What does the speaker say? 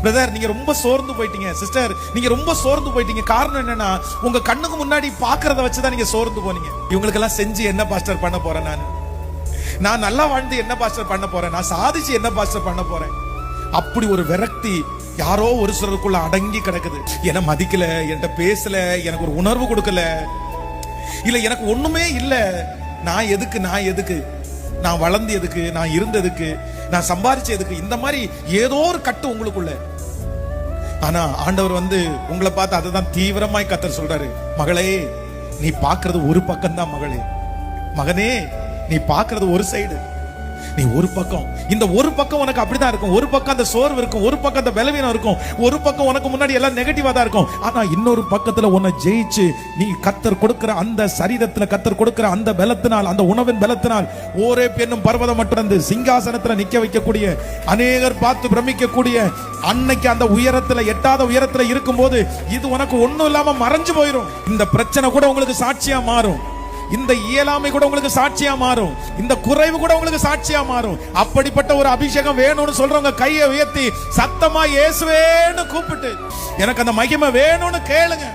Brother நீங்க ரொம்ப சோர்ந்து போயிட்டீங்க, சிஸ்டர் நீங்க ரொம்ப சோர்ந்து போயிட்டீங்க. காரணம் என்னன்னா உங்க கண்ணுக்கு முன்னாடி பாக்குறத வச்சுதான் நீங்க சோர்ந்து போனீங்க. இவங்களுக்கெல்லாம் செஞ்சு என்ன பாஸ்டர் பண்ண போறேன், நான் நல்லா வாழ்ந்து என்ன பாஸ்டர் பண்ண போறேன், நான் சாதிச்சு என்ன பாஸ்டர் பண்ண போறேன். அப்படி ஒரு விரக்தி யாரோ ஒரு சிலருக்குள்ள அடங்கி கிடக்குது. என்ன மதிக்கல, என்கிட்ட பேசல, எனக்கு ஒரு உணர்வு கொடுக்கல, இல்ல எனக்கு ஒண்ணுமே இல்ல, நான் எதுக்கு, நான் வளர்ந்து எதுக்கு, நான் இருந்ததுக்கு, நான் சம்பாதிச்ச எதுக்கு, இந்த மாதிரி ஏதோ ஒரு கட்டு உங்களுக்குள்ள. ஆனா ஆண்டவர் உங்களை பார்த்து அதை தான் தீவிரமாய் கர்த்தர் சொல்றாரு. மகளே நீ பாக்குறது ஒரு பக்கம் தான், மகனே நீ பாக்குறது ஒரு சைடு, நீ ஒரு பக்கம். இந்த ஒரு பக்கம் உனக்கு அப்படிதான் இருக்கும். ஒரு பக்கம் அந்த சோர்வு இருக்கும், ஒரு பக்கம் அந்த பலவீனம் இருக்கும், ஒரு பக்கம் உனக்கு முன்னாடி எல்லாம் நெகட்டிவா தான் இருக்கும். ஆனா இன்னொரு பக்கத்துல உன்னை ஜெயிச்சு நீ கர்த்தர் கொடுக்கிற அந்த சரீரத்துல, கர்த்தர் கொடுக்கிற அந்த பலத்தினால், அந்த உணவின் பலத்தினால் ஓரே பெண்ணும் பர்வதம் மட்டும் சிங்காசனத்துல நிக்க வைக்கக்கூடிய, அநேகர் பார்த்து பிரமிக்கக்கூடிய, அன்னைக்கு அந்த உயரத்துல, எட்டாத உயரத்துல இருக்கும் போது இது உனக்கு ஒண்ணும் இல்லாம மறைஞ்சு போயிடும். இந்த பிரச்சனை கூட உங்களுக்கு சாட்சியா மாறும், இந்த இயலாமை கூட உங்களுக்கு சாட்சியா மாறும், இந்த குறைவு கூட உங்களுக்கு சாட்சியா மாறும். அப்படிப்பட்ட ஒரு அபிஷேகம் வேணும்னு சொல்றவங்க கையை உயர்த்தி சத்தமா இயேசுவேன்னு கூப்பிட்டு எனக்கு அந்த மகிமை வேணும்னு கேளுங்க.